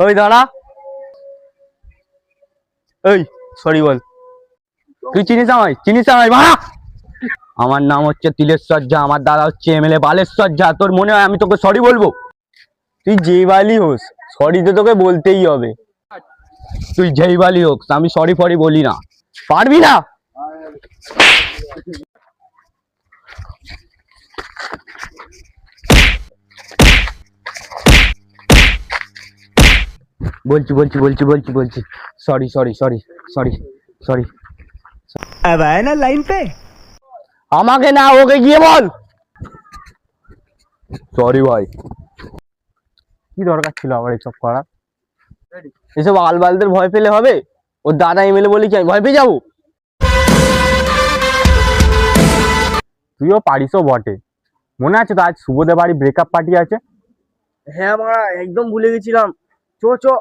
ওই দাঁড়া, এই সরি বল। তুই চিনিস আমায়? চিনিস আমায়? বাড়া! আমার নাম হচ্ছে তিলেশ্বর ঝা, আমার দাদা হচ্ছে এমএলএ বালেশ্বর ঝা। তোর মনে হয় আমি তোকে সরি বলবো? তুই যেই বালি হোস, সরি তো তোকে বলতেই হবে। তুই যেই বালি হোক, আমি সরি ফরি বলি না। পারবি না? বলছি বলছি বলছি বলছি বলছি sorry sorry sorry sorry sorry. अब आया ना लाइन पे। আমাকে না, ওকে গিয়ে বল সরি ভাই। কি দরকার ছিল আবার এসব করার? এসব আলবালদের ভয় পেলে হবে? ওর দাদা এমএলএ বলে কি আমি ভয় পেয়ে যাবো? তুইও পারিসও বটে। মনে আছে তো আজ শুভদের বাড়ি ব্রেকআপ পার্টি আছে? হ্যাঁ মারা, একদম ভুলে গেছিলাম। চো চো।